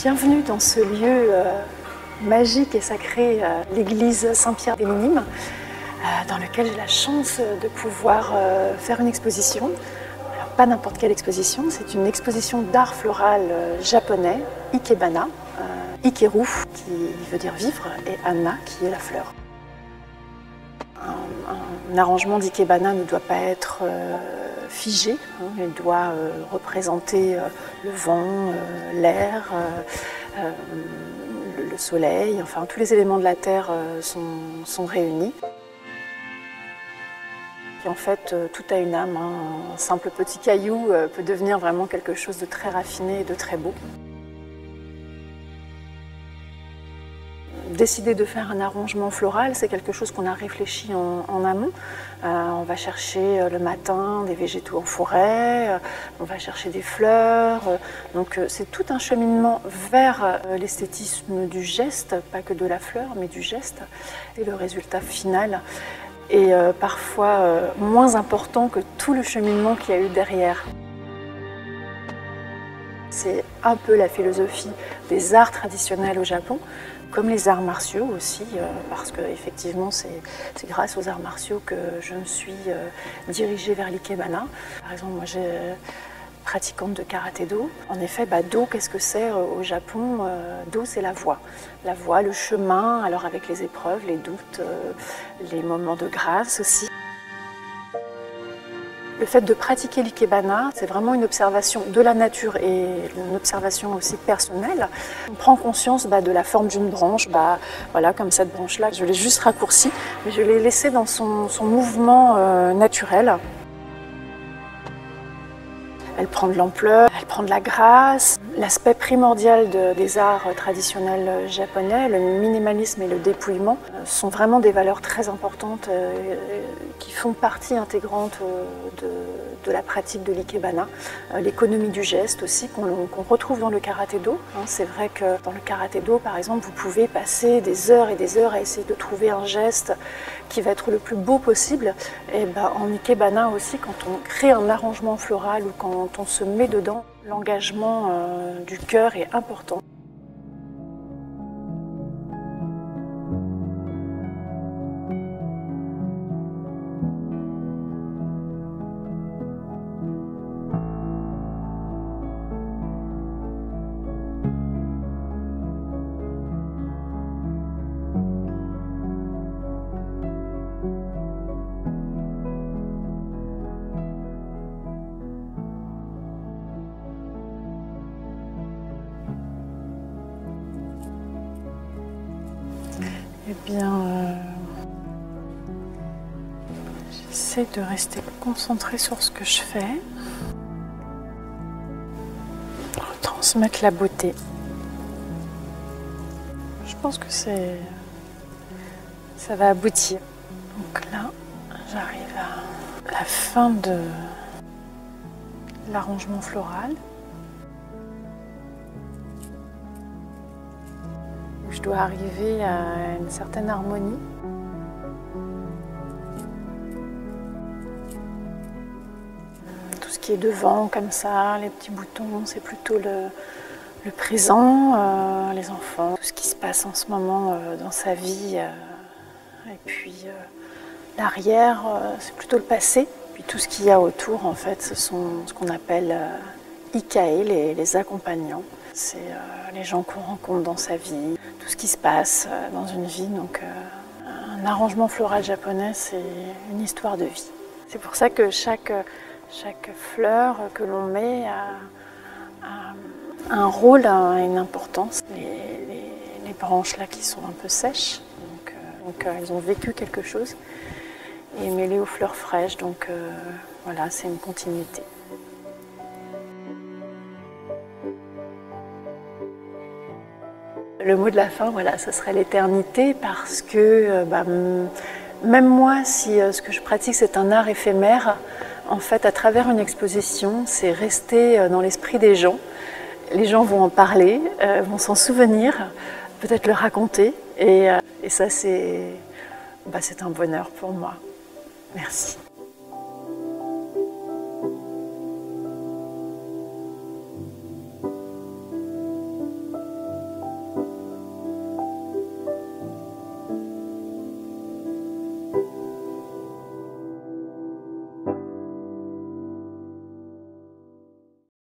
Bienvenue dans ce lieu magique et sacré, l'église Saint-Pierre des Minimes, dans lequel j'ai la chance de pouvoir faire une exposition. Alors, pas n'importe quelle exposition, c'est une exposition d'art floral japonais, Ikebana, Ikeru qui veut dire vivre et Anna qui est la fleur. Un arrangement d'Ikebana ne doit pas être figé, il doit représenter le vent, l'air, le soleil, enfin tous les éléments de la terre sont réunis. Et en fait, tout a une âme, un simple petit caillou peut devenir vraiment quelque chose de très raffiné et de très beau. Décider de faire un arrangement floral, c'est quelque chose qu'on a réfléchi en amont. On va chercher le matin des végétaux en forêt, on va chercher des fleurs. Donc c'est tout un cheminement vers l'esthétisme du geste, pas que de la fleur, mais du geste. Et le résultat final est parfois moins important que tout le cheminement qu'il y a eu derrière. C'est un peu la philosophie des arts traditionnels au Japon, comme les arts martiaux aussi, parce que effectivement c'est grâce aux arts martiaux que je me suis dirigée vers l'Ikebana. Par exemple, moi j'ai pratiquante de karaté-do. En effet, do, qu'est-ce que c'est au Japon? Do, c'est la voie, le chemin, alors avec les épreuves, les doutes, les moments de grâce aussi. Le fait de pratiquer l'Ikebana, c'est vraiment une observation de la nature et une observation aussi personnelle. On prend conscience de la forme d'une branche, voilà, comme cette branche-là. Je l'ai juste raccourcie, mais je l'ai laissée dans son mouvement naturel. Elle prend de l'ampleur, elle prend de la grâce. L'aspect primordial des arts traditionnels japonais, le minimalisme et le dépouillement, sont vraiment des valeurs très importantes qui font partie intégrante de la pratique de l'Ikebana. L'économie du geste aussi, qu'on retrouve dans le karaté-do. C'est vrai que dans le karaté-do, par exemple, vous pouvez passer des heures et des heures à essayer de trouver un geste qui va être le plus beau possible. Et en Ikebana aussi, quand on crée un arrangement floral ou quand on se met dedans, l'engagement du cœur est important. Eh bien, j'essaie de rester concentrée sur ce que je fais, retransmettre la beauté. Je pense que ça va aboutir. Donc là, j'arrive à la fin de l'arrangement floral. Je dois arriver à une certaine harmonie. Tout ce qui est devant, comme ça, les petits boutons, c'est plutôt le présent, les enfants, tout ce qui se passe en ce moment dans sa vie. Et puis l'arrière, c'est plutôt le passé. Puis tout ce qu'il y a autour, en fait, ce sont ce qu'on appelle Ikae, les accompagnants. C'est les gens qu'on rencontre dans sa vie, tout ce qui se passe dans une vie. Donc un arrangement floral japonais, c'est une histoire de vie. C'est pour ça que chaque fleur que l'on met a un rôle, a une importance. Les branches là qui sont un peu sèches, donc elles ont vécu quelque chose, et mêlées aux fleurs fraîches, donc voilà, c'est une continuité. Le mot de la fin, voilà, ce serait l'éternité, parce que même moi, si ce que je pratique c'est un art éphémère, en fait, à travers une exposition, c'est rester dans l'esprit des gens. Les gens vont en parler, vont s'en souvenir, peut-être le raconter, et ça c'est un bonheur pour moi. Merci.